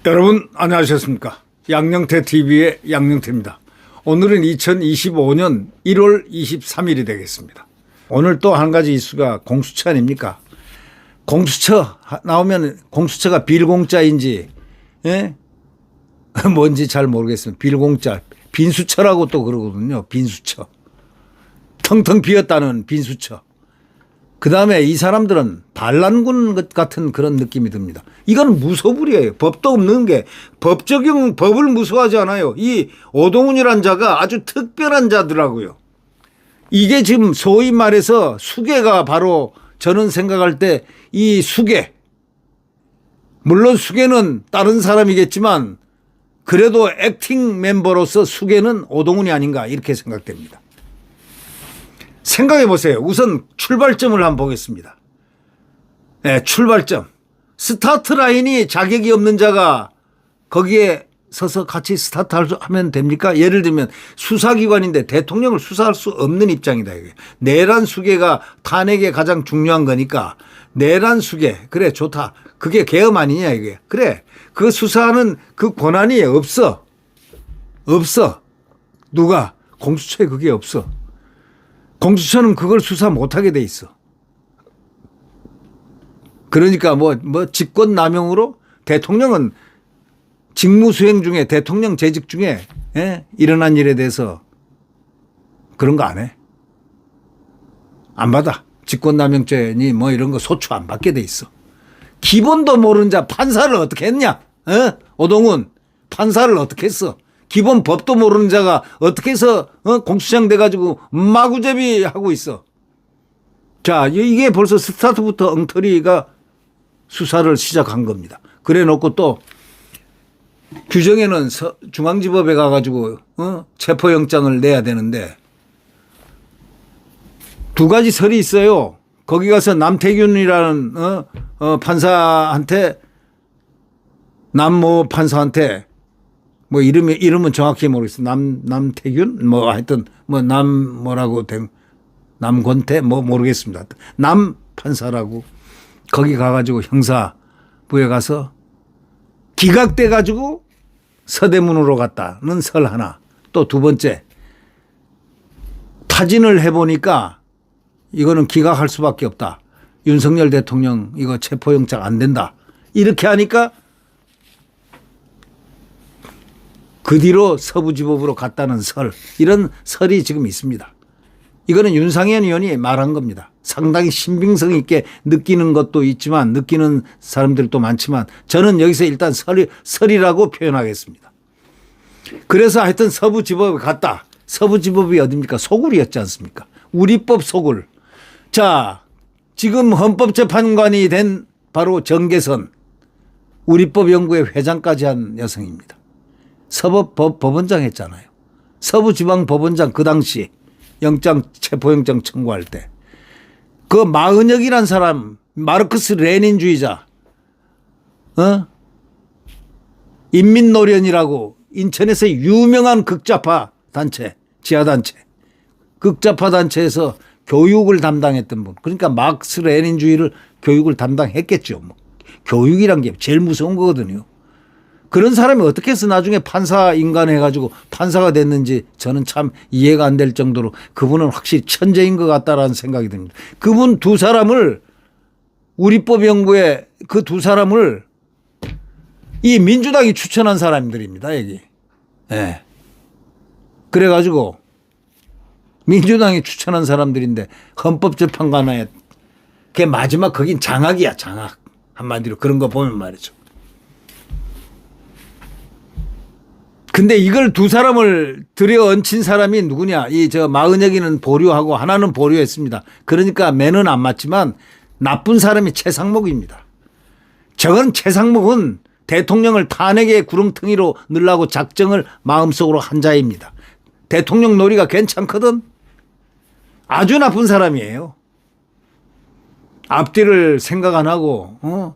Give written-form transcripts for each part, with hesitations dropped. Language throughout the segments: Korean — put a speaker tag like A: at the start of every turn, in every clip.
A: 여러분 안녕하셨습니까? 양영태 TV의 양영태입니다. 오늘은 2025년 1월 23일이 되겠습니다. 오늘 또 한 가지 이슈가 공수처 아닙니까? 공수처 나오면 공수처가 빌공짜인지 뭔지 잘 모르겠습니다. 빌공짜, 빈수처라고 또 그러거든요. 빈수처. 텅텅 비었다는 빈수처. 그다음에 이 사람들은 반란군 같은 그런 느낌이 듭니다. 이건 무소불위예요. 법도 없는 게 법을 무서워하지 않아요. 이 오동훈이란 자가 아주 특별한 자더라고요. 이게 지금 소위 말해서 수괴가 바로 저는 생각할 때 이 수괴, 물론 수괴는 다른 사람이겠지만 그래도 액팅 멤버로서 수괴는 오동훈이 아닌가 이렇게 생각됩니다. 생각해 보세요. 우선 출발점을 한번 보겠습니다. 네, 출발점. 스타트 라인이 자격이 없는 자가 거기에 서서 같이 스타트 하면 됩니까? 예를 들면 수사기관인데 대통령을 수사할 수 없는 입장이다. 이게. 내란 수괴가 탄핵에 가장 중요한 거니까 내란 수괴. 그래, 좋다. 그게 계엄 아니냐, 이게. 그래. 그 수사하는 그 권한이 없어. 없어. 누가? 공수처에 그게 없어. 공수처는 그걸 수사 못하게 돼 있어. 그러니까 뭐 직권남용으로 대통령은 직무수행 중에 대통령 재직 중에 일어난 일에 대해서 그런 거 안 해. 안 받아. 직권남용죄니 뭐 이런 거 소추 안 받게 돼 있어. 기본도 모르는 자 판사를 어떻게 했냐? 오동훈 판사를 어떻게 했어? 기본 법도 모르는 자가 어떻게 해서 공수처장 돼가지고 마구잡이 하고 있어. 자, 이게 벌써 스타트부터 엉터리가 수사를 시작한 겁니다. 그래 놓고 또 규정에는 중앙지법에 가가지고 체포영장을 내야 되는데 두 가지 설이 있어요. 거기 가서 남태균이라는 판사한테 남모 판사한테 뭐 이름은 정확히 모르겠어. 남태균 뭐 하여튼 뭐 뭐라고 된 남권태 뭐 모르겠습니다. 남 판사라고 거기 가가지고 형사부에 가서 기각돼 가지고 서대문으로 갔다는 설 하나. 또 두 번째 타진을 해보니까 이거는 기각할 수밖에 없다. 윤석열 대통령 이거 체포영장 안 된다. 이렇게 하니까 그 뒤로 서부지법으로 갔다는 설. 이런 설이 지금 있습니다. 이거는 윤상현 의원이 말한 겁니다. 상당히 신빙성 있게 느끼는 것도 있지만 느끼는 사람들도 많지만 저는 여기서 일단 설이라고 표현하겠습니다. 그래서 하여튼 서부지법에 갔다. 서부지법이 어딥니까? 소굴이었지 않습니까? 우리법 소굴. 자, 지금 헌법재판관이 된 바로 정계선 우리법연구회 회장까지 한 여성입니다. 서법법원장 했잖아요. 서부지방법원장 그 당시 체포영장 청구할 때. 그 마은혁이란 사람 마르크스 레닌주의자 인민노련이라고 인천에서 유명한 극좌파 단체 지하단체 극좌파 단체에서 교육을 담당했던 분. 그러니까 마르크스 레닌주의를 교육을 담당했겠죠. 뭐. 교육이란 게 제일 무서운 거거든요. 그런 사람이 어떻게 해서 나중에 판사 인간해가지고 판사가 됐는지 저는 참 이해가 안 될 정도로 그분은 확실히 천재인 것 같다라는 생각이 듭니다. 그분 두 사람을 우리법연구에 그 두 사람을 이 민주당이 추천한 사람들입니다. 여기. 네. 그래가지고 민주당이 추천한 사람들인데 헌법재판관에 그게 마지막 거긴 장악이야. 장악. 한마디로 그런 거 보면 말이죠. 근데 이걸 두 사람을 들여얹힌 사람이 누구냐. 마은혁이는 보류하고 하나는 보류했습니다. 그러니까 매는 안 맞지만 나쁜 사람이 최상목입니다. 저건 최상목은 대통령을 탄핵의 구렁텅이로 넣으려고 작정을 마음속으로 한 자입니다. 대통령 놀이가 괜찮거든. 아주 나쁜 사람이에요. 앞뒤를 생각 안 하고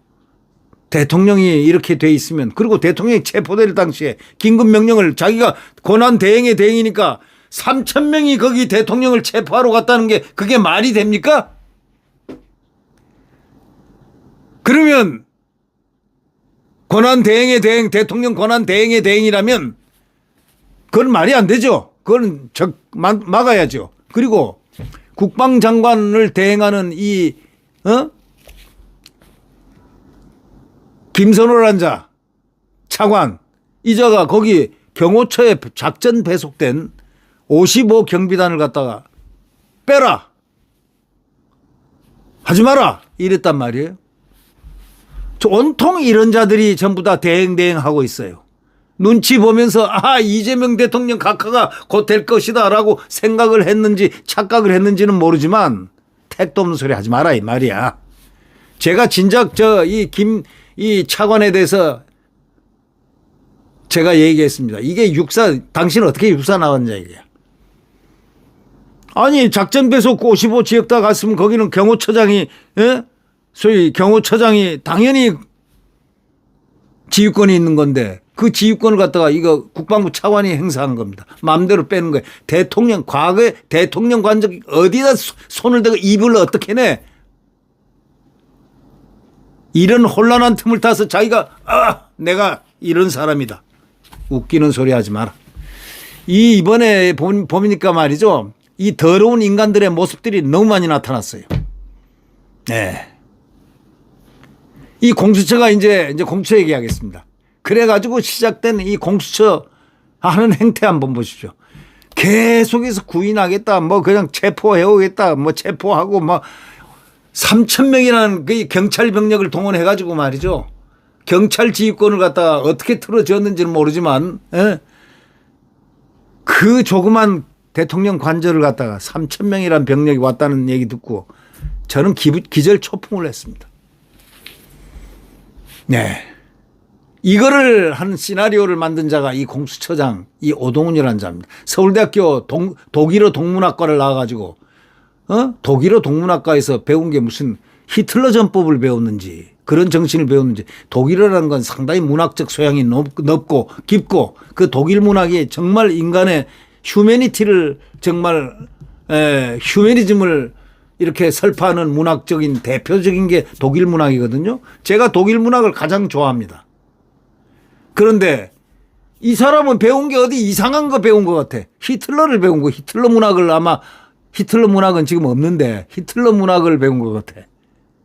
A: 대통령이 이렇게 돼 있으면, 그리고 대통령이 체포될 당시에 긴급명령을 자기가 권한 대행의 대행이니까 3,000명이 거기 대통령을 체포하러 갔다는 게 그게 말이 됩니까? 그러면 권한대행의 대행, 대통령 권한대행의 대행이라면 그건 말이 안 되죠. 그건 막아야죠. 그리고 국방장관을 대행하는 이 김선호란 자 차관 이자가 거기 경호처에 작전 배속된 55 경비단을 갖다가 빼라 하지 마라 이랬단 말이에요. 온통 이런 자들이 전부 다 대행하고 있어요. 눈치 보면서 이재명 대통령 각하가 곧 될 것이다 라고 생각을 했는지 착각을 했는지는 모르지만 택도 없는 소리 하지 마라 이 말이야. 제가 진작 이 차관에 대해서 제가 얘기했습니다. 이게 당신은 어떻게 육사 나왔냐 이게. 아니 작전 배속 55 지역다 갔으면 거기는 경호처장이 소위 경호처장이 당연히 지휘권이 있는 건데 그 지휘권을 갖다가 이거 국방부 차관이 행사한 겁니다. 마음대로 빼는 거예요. 대통령 과거에 대통령 관적 어디다 손을 대고 입을 어떻게 내. 이런 혼란한 틈을 타서 자기가 내가 이런 사람이다. 웃기는 소리 하지 마라. 이번에 보니까 말이죠. 이 더러운 인간들의 모습들이 너무 많이 나타났어요. 네. 이 공수처가 이제 공수처 얘기하겠습니다. 그래가지고 시작된 이 공수처 하는 행태 한번 보십시오. 계속해서 구인하겠다. 뭐 그냥 체포해오겠다. 뭐 체포하고 뭐 3,000명이라는 그 경찰 병력을 동원해가지고 말이죠. 경찰 지휘권을 갖다가 어떻게 틀어지었는지는 모르지만 그 조그만 대통령 관저를 갖다가 3,000명이라는 병력이 왔다는 얘기 듣고 저는 기절초풍을 했습니다. 네. 이거를 한 시나리오를 만든 자가 이 공수처장 이 오동훈이라는 자입니다. 서울대학교 독일어 동문학과를 나와가지고 독일어 동문학과에서 배운 게 무슨 히틀러 전법을 배웠는지 그런 정신을 배웠는지 독일어라는 건 상당히 문학적 소양이 넓고 깊고 그 독일 문학이 정말 인간의 휴메니티를 정말 휴메니즘을 이렇게 설파하는 문학적인 대표적인 게 독일 문학이거든요. 제가 독일 문학을 가장 좋아합니다. 그런데 이 사람은 배운 게 어디 이상한 거 배운 것 같아. 히틀러를 배운 거. 히틀러 문학을 아마 히틀러 문학은 지금 없는데 히틀러 문학을 배운 것 같아.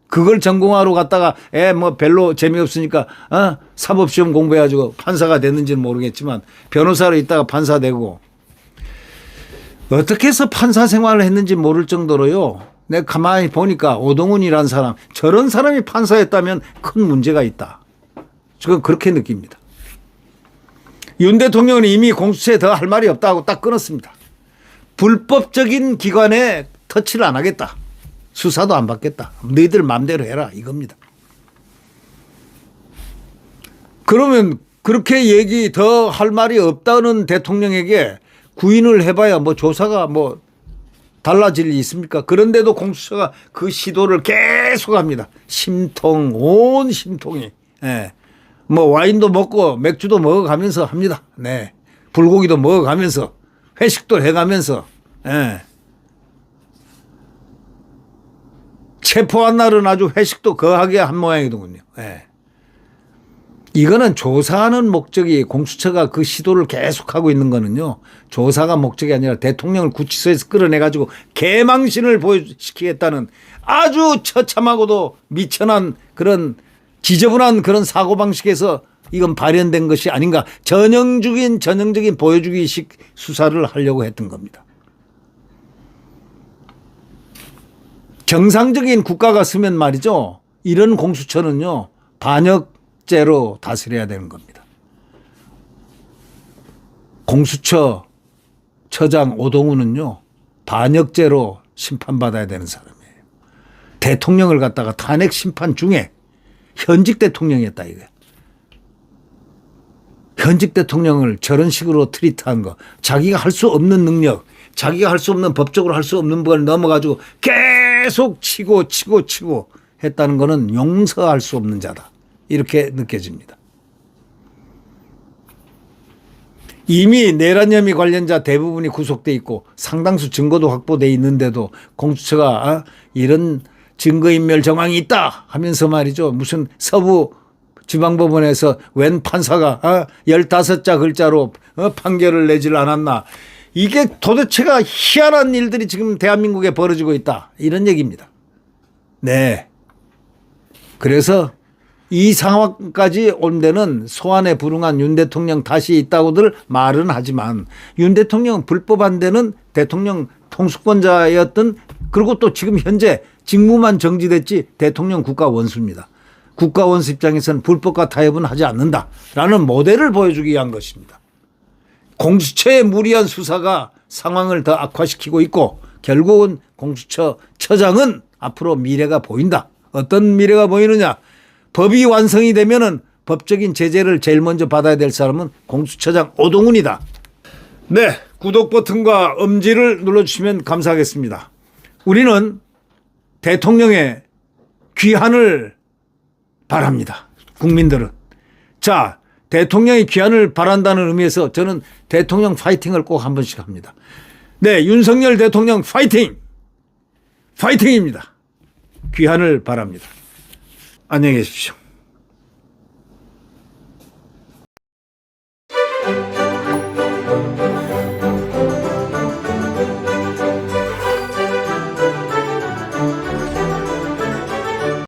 A: 그걸 전공하러 갔다가 뭐 별로 재미없으니까 사법시험 공부해가지고 판사가 됐는지는 모르겠지만 변호사로 있다가 판사 되고 어떻게 해서 판사 생활을 했는지 모를 정도로요. 내가 가만히 보니까 오동훈이라는 사람 저런 사람이 판사였다면 큰 문제가 있다. 저는 그렇게 느낍니다. 윤 대통령은 이미 공수처에 더 할 말이 없다고 딱 끊었습니다. 불법적인 기관에 터치를 안 하겠다. 수사도 안 받겠다. 너희들 마음대로 해라 이겁니다. 그러면 그렇게 얘기 더 할 말이 없다는 대통령에게 구인을 해봐야 뭐 조사가 뭐 달라질 일이 있습니까? 그런데도 공수처가 그 시도를 계속합니다. 심통 온 심통이. 뭐 와인도 먹고 맥주도 먹어가면서 합니다. 네, 불고기도 먹어가면서 회식도 해가면서. 체포한 날은 아주 회식도 거하게 한 모양이더군요. 이거는 조사하는 목적이 공수처가 그 시도를 계속하고 있는 거는요. 조사가 목적이 아니라 대통령을 구치소에서 끌어내가지고 개망신을 보여시키겠다는 아주 처참하고도 미천한 그런 지저분한 그런 사고방식에서 이건 발현된 것이 아닌가. 전형적인 보여주기식 수사를 하려고 했던 겁니다. 정상적인 국가가 쓰면 말이죠. 이런 공수처는요. 반역죄로 다스려야 되는 겁니다. 공수처 처장 오동훈은요. 반역죄로 심판받아야 되는 사람이에요. 대통령을 갖다가 탄핵 심판 중에 현직 대통령이었다 이거야. 현직 대통령을 저런 식으로 트리트한 거. 자기가 할 수 없는 능력, 자기가 할 수 없는 법적으로 할 수 없는 걸 넘어가지고 계속 치고 했다는 거는 용서할 수 없는 자다. 이렇게 느껴집니다. 이미 내란 혐의 관련자 대부분이 구속돼 있고 상당수 증거도 확보돼 있는데도 공수처가 이런 증거인멸 정황이 있다 하면서 말이죠. 무슨 서부 지방법원에서 웬 판사가 15자 글자로 판결을 내질 않았나. 이게 도대체가 희한한 일들이 지금 대한민국에 벌어지고 있다. 이런 얘기입니다. 네. 그래서 이 상황까지 온 데는 소환에 불응한 윤 대통령 탓이 있다고들 말은 하지만 윤 대통령 불법한 데는 대통령 통수권자였던, 그리고 또 지금 현재 직무만 정지됐지 대통령 국가 원수입니다. 국가 원수 입장에서는 불법과 타협은 하지 않는다라는 모델을 보여주기 위한 것입니다. 공수처의 무리한 수사가 상황을 더 악화시키고 있고 결국은 공수처 처장은 앞으로 미래가 보인다. 어떤 미래가 보이느냐. 법이 완성이 되면은 법적인 제재를 제일 먼저 받아야 될 사람은 공수처장 오동훈이다. 네, 구독 버튼과 엄지를 눌러주시면 감사하겠습니다. 우리는 대통령의 귀환을 바랍니다. 국민들은. 자, 대통령의 귀환을 바란다는 의미에서 저는 대통령 파이팅을 꼭 한 번씩 합니다. 네, 윤석열 대통령 파이팅! 파이팅입니다. 귀환을 바랍니다. 안녕히 계십시오.